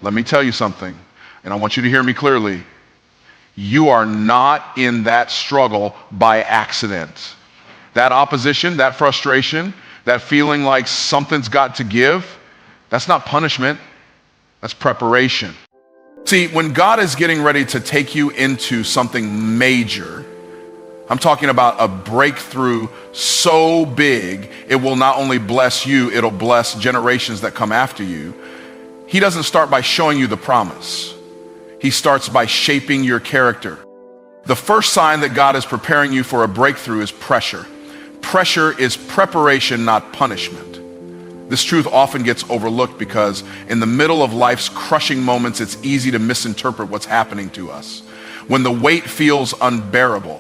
Let me tell you something, and I want you to hear me clearly. You are not in that struggle by accident. That opposition, that frustration, that feeling like something's got to give, that's not punishment, that's preparation. See, when God is getting ready to take you into something major, I'm talking about a breakthrough so big, it will not only bless you, it'll bless generations that come after you. He doesn't start by showing you the promise. He starts by shaping your character. The first sign that God is preparing you for a breakthrough is pressure. Pressure is preparation, not punishment. This truth often gets overlooked because in the middle of life's crushing moments, it's easy to misinterpret what's happening to us. When the weight feels unbearable,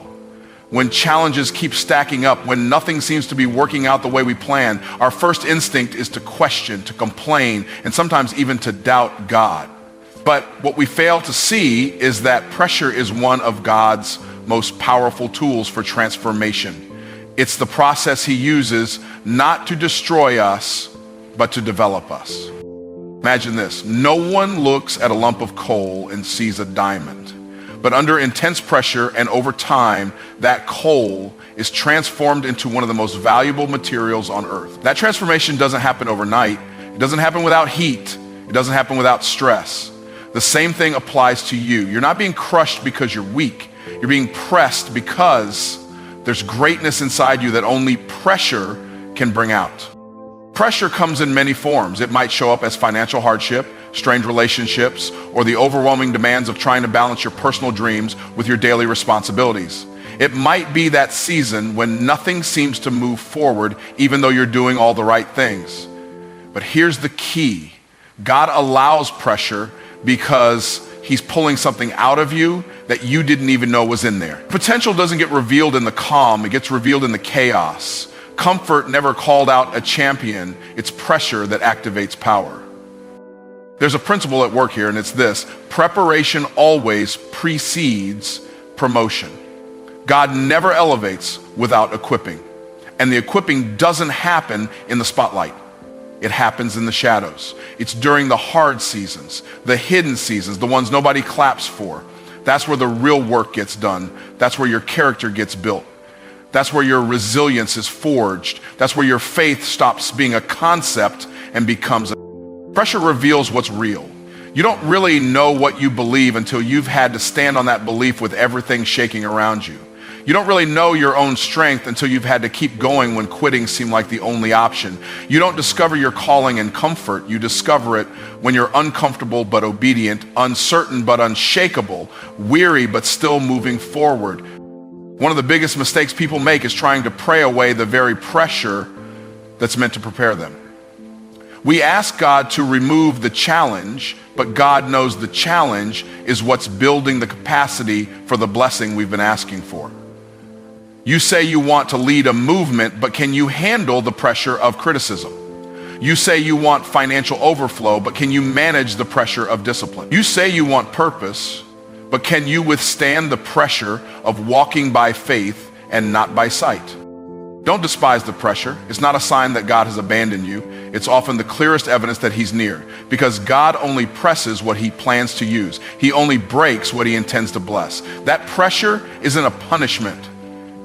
when challenges keep stacking up, when nothing seems to be working out the way we plan, our first instinct is to question, to complain, and sometimes even to doubt God. But what we fail to see is that pressure is one of God's most powerful tools for transformation. It's the process he uses not to destroy us, but to develop us. Imagine this. No one looks at a lump of coal and sees a diamond. But under intense pressure and over time, that coal is transformed into one of the most valuable materials on earth. That transformation doesn't happen overnight. It doesn't happen without heat. It doesn't happen without stress. The same thing applies to you. You're not being crushed because you're weak. You're being pressed because there's greatness inside you that only pressure can bring out. Pressure comes in many forms. It might show up as financial hardship, strained relationships, or the overwhelming demands of trying to balance your personal dreams with your daily responsibilities. It might be that season when nothing seems to move forward, even though you're doing all the right things. But here's the key. God allows pressure because he's pulling something out of you that you didn't even know was in there. Potential doesn't get revealed in the calm, it gets revealed in the chaos. Comfort never called out a champion. It's pressure that activates power. There's a principle at work here, and it's this: preparation always precedes promotion. God never elevates without equipping. And the equipping doesn't happen in the spotlight. It happens in the shadows. It's during the hard seasons, the hidden seasons, the ones nobody claps for. That's where the real work gets done. That's where your character gets built. That's where your resilience is forged. That's where your faith stops being a concept and becomes a... Pressure reveals what's real. You don't really know what you believe until you've had to stand on that belief with everything shaking around you. You don't really know your own strength until you've had to keep going when quitting seemed like the only option. You don't discover your calling in comfort. You discover it when you're uncomfortable but obedient, uncertain but unshakable, weary but still moving forward. One of the biggest mistakes people make is trying to pray away the very pressure that's meant to prepare them. We ask God to remove the challenge, but God knows the challenge is what's building the capacity for the blessing we've been asking for. You say you want to lead a movement, but can you handle the pressure of criticism? You say you want financial overflow, but can you manage the pressure of discipline? You say you want purpose, but can you withstand the pressure of walking by faith and not by sight? Don't despise the pressure. It's not a sign that God has abandoned you. It's often the clearest evidence that he's near, because God only presses what he plans to use. He only breaks what he intends to bless. That pressure isn't a punishment.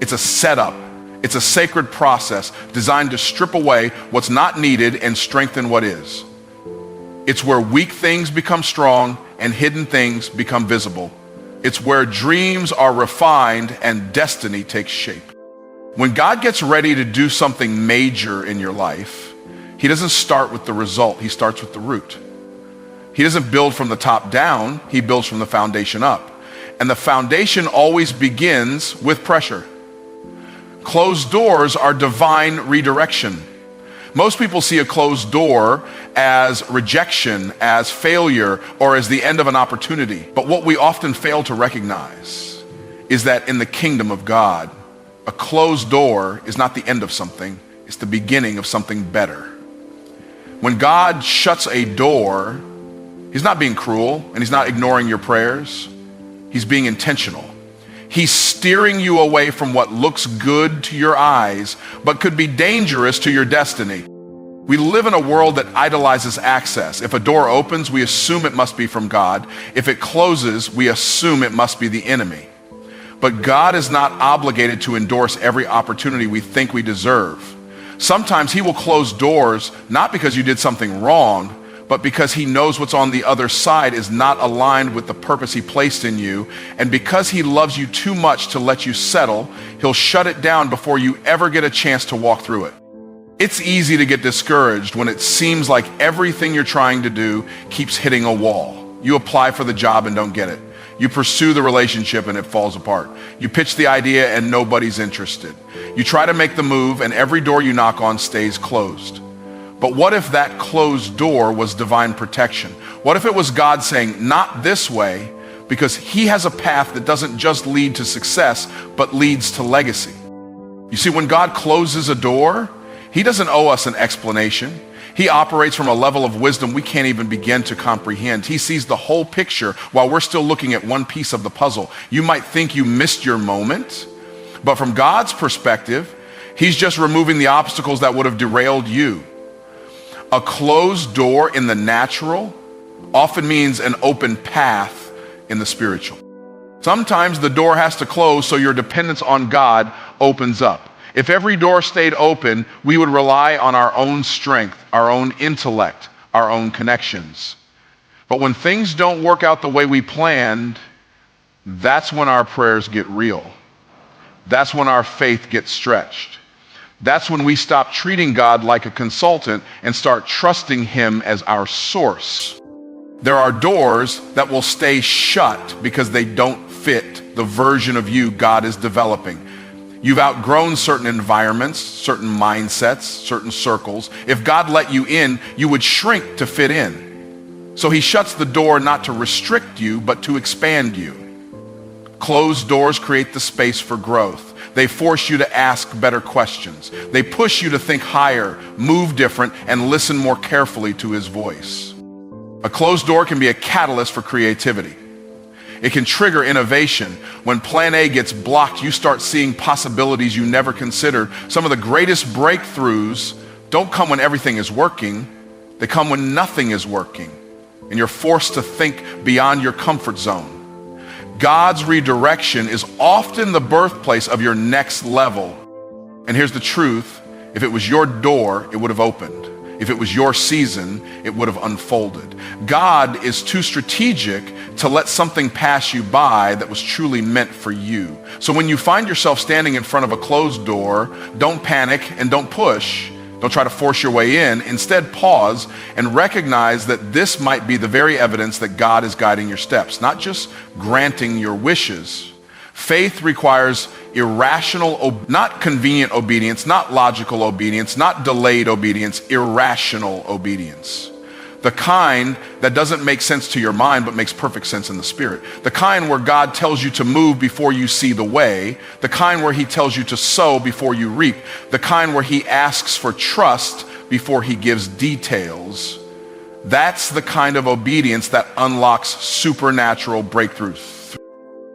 It's a setup. It's a sacred process designed to strip away what's not needed and strengthen what is. It's where weak things become strong and hidden things become visible. It's where dreams are refined and destiny takes shape. When God gets ready to do something major in your life, he doesn't start with the result, he starts with the root. He doesn't build from the top down, he builds from the foundation up. And the foundation always begins with pressure. Closed doors are divine redirection. Most people see a closed door as rejection, as failure, or as the end of an opportunity. But what we often fail to recognize is that in the kingdom of God, a closed door is not the end of something, it's the beginning of something better. When God shuts a door, he's not being cruel and he's not ignoring your prayers. He's being intentional. He's steering you away from what looks good to your eyes, but could be dangerous to your destiny. We live in a world that idolizes access. If a door opens, we assume it must be from God. If it closes, we assume it must be the enemy. But God is not obligated to endorse every opportunity we think we deserve. Sometimes he will close doors, not because you did something wrong, but because he knows what's on the other side is not aligned with the purpose he placed in you. And because he loves you too much to let you settle, he'll shut it down before you ever get a chance to walk through it. It's easy to get discouraged when it seems like everything you're trying to do keeps hitting a wall. You apply for the job and don't get it. You pursue the relationship and it falls apart. You pitch the idea and nobody's interested. You try to make the move and every door you knock on stays closed. But what if that closed door was divine protection? What if it was God saying, not this way, because he has a path that doesn't just lead to success, but leads to legacy. You see, when God closes a door, he doesn't owe us an explanation. He operates from a level of wisdom we can't even begin to comprehend. He sees the whole picture while we're still looking at one piece of the puzzle. You might think you missed your moment, but from God's perspective, he's just removing the obstacles that would have derailed you. A closed door in the natural often means an open path in the spiritual. Sometimes the door has to close so your dependence on God opens up. If every door stayed open, we would rely on our own strength, our own intellect, our own connections. But when things don't work out the way we planned, that's when our prayers get real. That's when our faith gets stretched. That's when we stop treating God like a consultant and start trusting him as our source. There are doors that will stay shut because they don't fit the version of you God is developing. You've outgrown certain environments, certain mindsets, certain circles. If God let you in, you would shrink to fit in. So he shuts the door not to restrict you, but to expand you. Closed doors create the space for growth. They force you to ask better questions. They push you to think higher, move different, and listen more carefully to his voice. A closed door can be a catalyst for creativity. It can trigger innovation. When plan A gets blocked, you start seeing possibilities you never considered. Some of the greatest breakthroughs don't come when everything is working. They come when nothing is working, and you're forced to think beyond your comfort zone. God's redirection is often the birthplace of your next level. And here's the truth. If it was your door, it would have opened. If it was your season, it would have unfolded. God is too strategic to let something pass you by that was truly meant for you. So when you find yourself standing in front of a closed door, don't panic and don't push. Don't try to force your way in. Instead, pause and recognize that this might be the very evidence that God is guiding your steps, not just granting your wishes. Faith requires irrational, not convenient obedience, not logical obedience, not delayed obedience, irrational obedience. The kind that doesn't make sense to your mind, but makes perfect sense in the spirit. The kind where God tells you to move before you see the way. The kind where he tells you to sow before you reap. The kind where he asks for trust before he gives details. That's the kind of obedience that unlocks supernatural breakthroughs.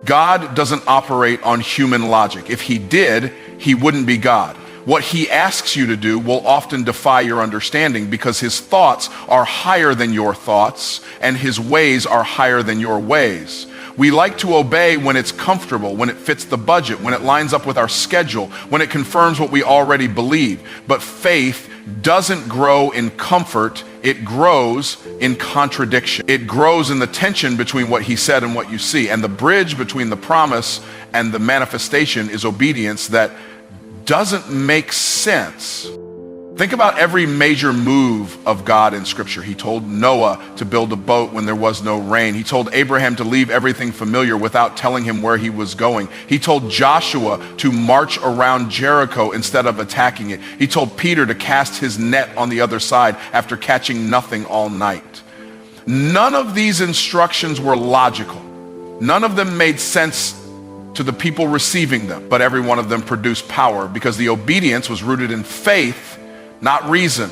God doesn't operate on human logic. If he did, he wouldn't be God. What he asks you to do will often defy your understanding because his thoughts are higher than your thoughts and his ways are higher than your ways. We like to obey when it's comfortable, when it fits the budget, when it lines up with our schedule, when it confirms what we already believe. But faith doesn't grow in comfort, it grows in contradiction. It grows in the tension between what he said and what you see. And the bridge between the promise and the manifestation is obedience that doesn't make sense. Think about every major move of God in Scripture. He told Noah to build a boat when there was no rain. He told Abraham to leave everything familiar without telling him where he was going. He told Joshua to march around Jericho instead of attacking it. He told Peter to cast his net on the other side after catching nothing all night. None of these instructions were logical. None of them made sense to the people receiving them, but every one of them produced power because the obedience was rooted in faith, not reason.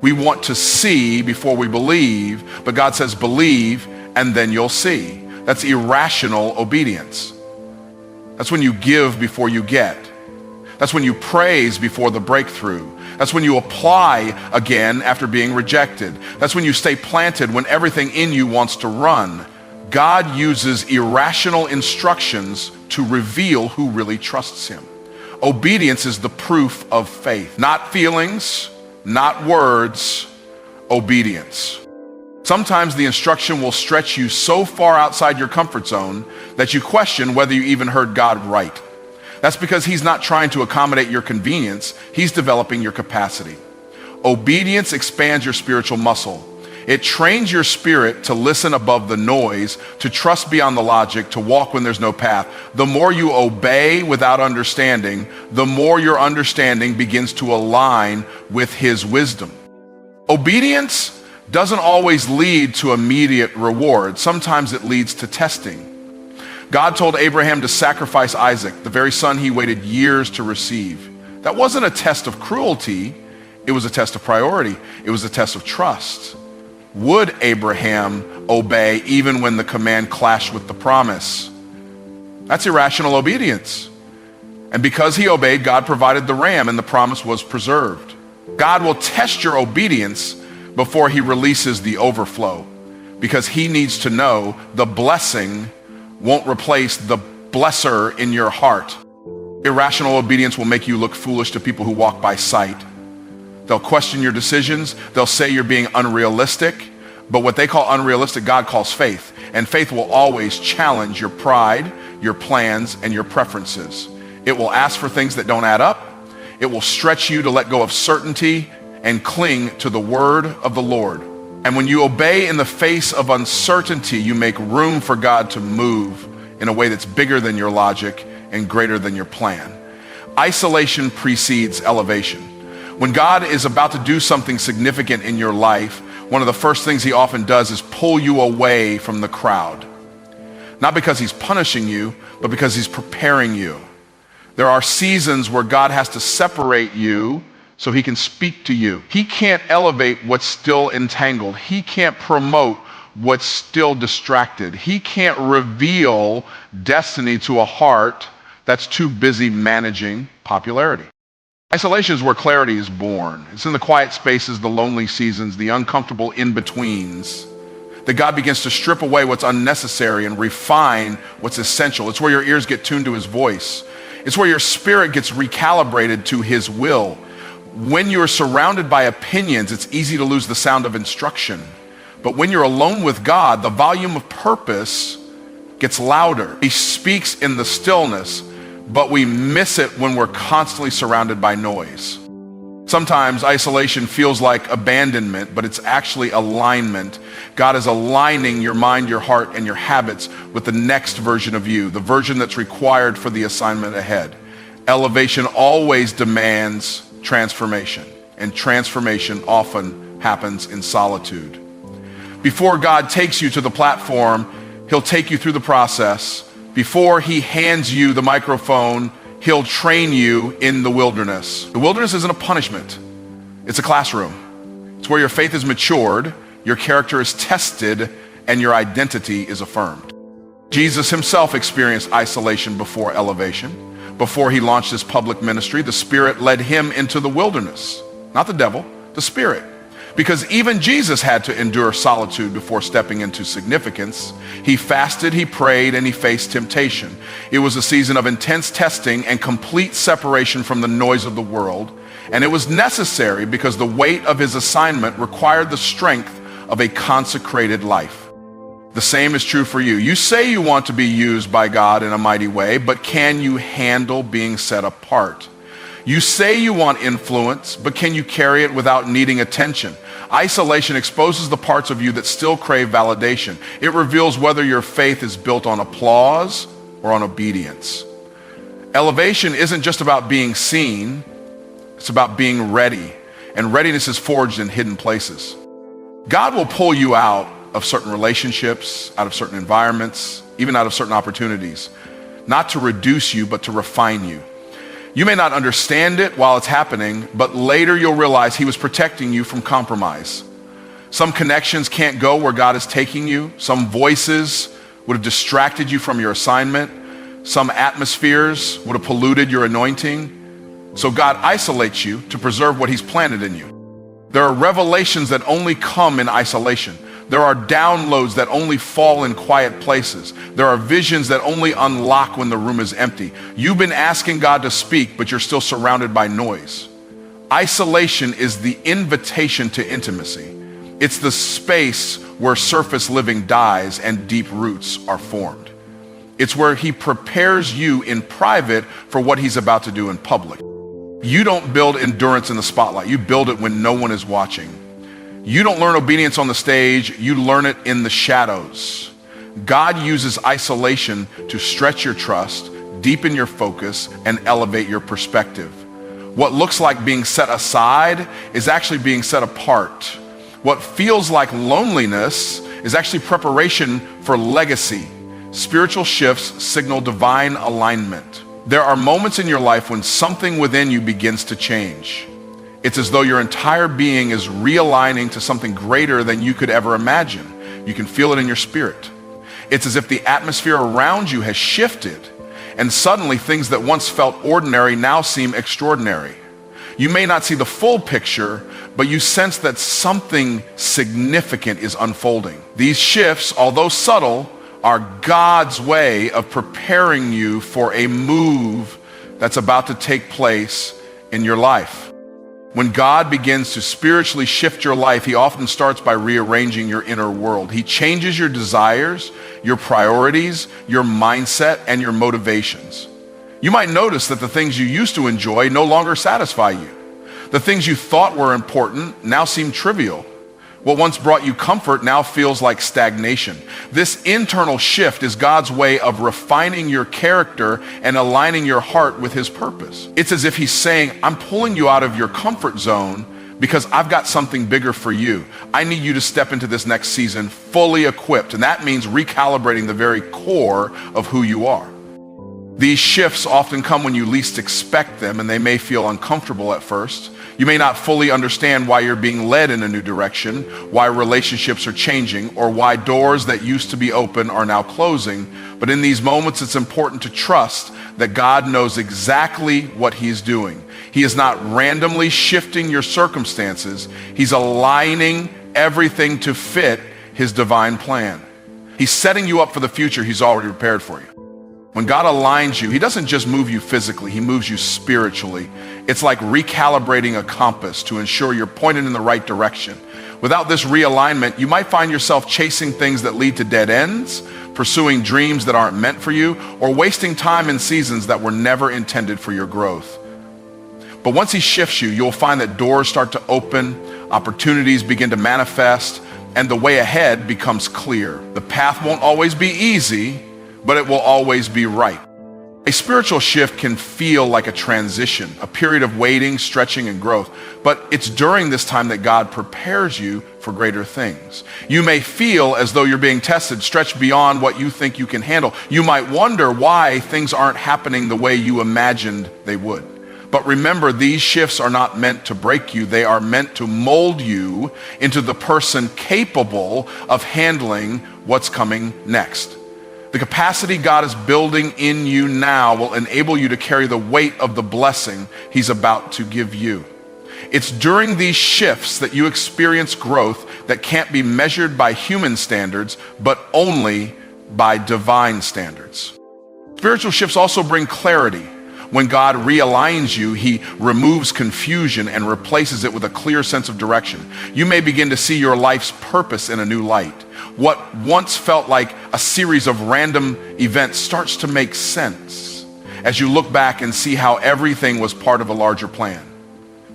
We want to see before we believe, but God says believe and then you'll see. That's irrational obedience. That's when you give before you get. That's when you praise before the breakthrough. That's when you apply again after being rejected. That's when you stay planted when everything in you wants to run. God uses irrational instructions to reveal who really trusts him. Obedience is the proof of faith. Not feelings, not words, obedience. Sometimes the instruction will stretch you so far outside your comfort zone that you question whether you even heard God right. That's because he's not trying to accommodate your convenience. He's developing your capacity. Obedience expands your spiritual muscle. It trains your spirit to listen above the noise, to trust beyond the logic, to walk when there's no path. The more you obey without understanding, the more your understanding begins to align with his wisdom. Obedience doesn't always lead to immediate reward. Sometimes it leads to testing. God told Abraham to sacrifice Isaac, the very son he waited years to receive. That wasn't a test of cruelty. It was a test of priority. It was a test of trust. Would Abraham obey even when the command clashed with the promise? That's irrational obedience. And because he obeyed, God provided the ram and the promise was preserved. God will test your obedience before he releases the overflow, because he needs to know the blessing won't replace the blesser in your heart. Irrational obedience will make you look foolish to people who walk by sight. They'll question your decisions. They'll say you're being unrealistic. But what they call unrealistic, God calls faith. And faith will always challenge your pride, your plans, and your preferences. It will ask for things that don't add up. It will stretch you to let go of certainty and cling to the word of the Lord. And when you obey in the face of uncertainty, you make room for God to move in a way that's bigger than your logic and greater than your plan. Isolation precedes elevation. When God is about to do something significant in your life, one of the first things he often does is pull you away from the crowd. Not because he's punishing you, but because he's preparing you. There are seasons where God has to separate you so he can speak to you. He can't elevate what's still entangled. He can't promote what's still distracted. He can't reveal destiny to a heart that's too busy managing popularity. Isolation is where clarity is born. It's in the quiet spaces, the lonely seasons, the uncomfortable in-betweens, that God begins to strip away what's unnecessary and refine what's essential. It's where your ears get tuned to his voice. It's where your spirit gets recalibrated to his will. When you're surrounded by opinions, it's easy to lose the sound of instruction. But when you're alone with God, the volume of purpose gets louder. He speaks in the stillness, but we miss it when we're constantly surrounded by noise. Sometimes isolation feels like abandonment, but it's actually alignment. God is aligning your mind, your heart, and your habits with the next version of you, the version that's required for the assignment ahead. Elevation always demands transformation, and transformation often happens in solitude. Before God takes you to the platform, he'll take you through the process. Before he hands you the microphone, he'll train you in the wilderness. The wilderness isn't a punishment. It's a classroom. It's where your faith is matured, your character is tested, and your identity is affirmed. Jesus himself experienced isolation before elevation. Before he launched his public ministry, the Spirit led him into the wilderness. Not the devil, the Spirit. Because even Jesus had to endure solitude before stepping into significance. He fasted, he prayed, and he faced temptation. It was a season of intense testing and complete separation from the noise of the world. And it was necessary because the weight of his assignment required the strength of a consecrated life. The same is true for you. You say you want to be used by God in a mighty way, but can you handle being set apart? You say you want influence, but can you carry it without needing attention? Isolation exposes the parts of you that still crave validation. It reveals whether your faith is built on applause or on obedience. Elevation isn't just about being seen, it's about being ready. And readiness is forged in hidden places. God will pull you out of certain relationships, out of certain environments, even out of certain opportunities, not to reduce you, but to refine you. You may not understand it while it's happening, but later you'll realize he was protecting you from compromise. Some connections can't go where God is taking you. Some voices would have distracted you from your assignment. Some atmospheres would have polluted your anointing. So God isolates you to preserve what he's planted in you. There are revelations that only come in isolation. There are downloads that only fall in quiet places. There are visions that only unlock when the room is empty. You've been asking God to speak, but you're still surrounded by noise. Isolation is the invitation to intimacy. It's the space where surface living dies and deep roots are formed. It's where he prepares you in private for what he's about to do in public. You don't build endurance in the spotlight. You build it when no one is watching. You don't learn obedience on the stage. You learn it in the shadows. God uses isolation to stretch your trust, deepen your focus, and elevate your perspective. What looks like being set aside is actually being set apart. What feels like loneliness is actually preparation for legacy. Spiritual shifts signal divine alignment. There are moments in your life when something within you begins to change. It's as though your entire being is realigning to something greater than you could ever imagine. You can feel it in your spirit. It's as if the atmosphere around you has shifted, and suddenly things that once felt ordinary now seem extraordinary. You may not see the full picture, but you sense that something significant is unfolding. These shifts, although subtle, are God's way of preparing you for a move that's about to take place in your life. When God begins to spiritually shift your life, he often starts by rearranging your inner world. He changes your desires, your priorities, your mindset, and your motivations. You might notice that the things you used to enjoy no longer satisfy you. The things you thought were important now seem trivial. What once brought you comfort now feels like stagnation. This internal shift is God's way of refining your character and aligning your heart with his purpose. It's as if he's saying, I'm pulling you out of your comfort zone because I've got something bigger for you. I need you to step into this next season fully equipped, and that means recalibrating the very core of who you are. These shifts often come when you least expect them, and they may feel uncomfortable at first. You may not fully understand why you're being led in a new direction, why relationships are changing, or why doors that used to be open are now closing. But in these moments, it's important to trust that God knows exactly what he's doing. He is not randomly shifting your circumstances. He's aligning everything to fit his divine plan. He's setting you up for the future he's already prepared for you. When God aligns you, he doesn't just move you physically, he moves you spiritually. It's like recalibrating a compass to ensure you're pointed in the right direction. Without this realignment, you might find yourself chasing things that lead to dead ends, pursuing dreams that aren't meant for you, or wasting time in seasons that were never intended for your growth. But once he shifts you, you'll find that doors start to open, opportunities begin to manifest, and the way ahead becomes clear. The path won't always be easy, but it will always be right. A spiritual shift can feel like a transition, a period of waiting, stretching, and growth. But it's during this time that God prepares you for greater things. You may feel as though you're being tested, stretched beyond what you think you can handle. You might wonder why things aren't happening the way you imagined they would. But remember, these shifts are not meant to break you. They are meant to mold you into the person capable of handling what's coming next. The capacity God is building in you now will enable you to carry the weight of the blessing he's about to give you. It's during these shifts that you experience growth that can't be measured by human standards, but only by divine standards. Spiritual shifts also bring clarity. When God realigns you, he removes confusion and replaces it with a clear sense of direction. You may begin to see your life's purpose in a new light. What once felt like a series of random events starts to make sense as you look back and see how everything was part of a larger plan.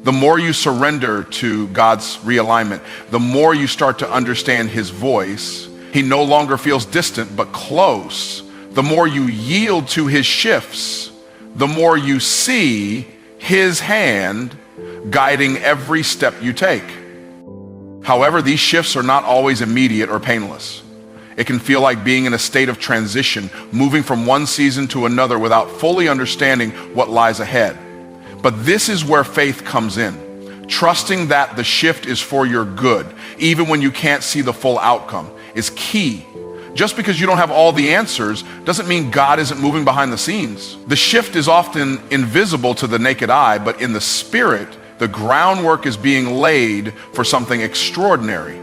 The more you surrender to God's realignment, the more you start to understand his voice. He no longer feels distant, but close. The more you yield to his shifts, the more you see his hand guiding every step you take. However, these shifts are not always immediate or painless. It can feel like being in a state of transition, moving from one season to another without fully understanding what lies ahead. But this is where faith comes in. Trusting that the shift is for your good, even when you can't see the full outcome, is key. Just because you don't have all the answers doesn't mean God isn't moving behind the scenes. The shift is often invisible to the naked eye, but in the spirit, the groundwork is being laid for something extraordinary.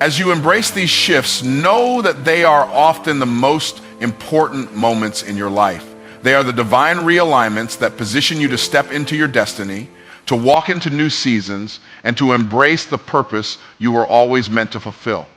As you embrace these shifts, know that they are often the most important moments in your life. They are the divine realignments that position you to step into your destiny, to walk into new seasons, and to embrace the purpose you were always meant to fulfill.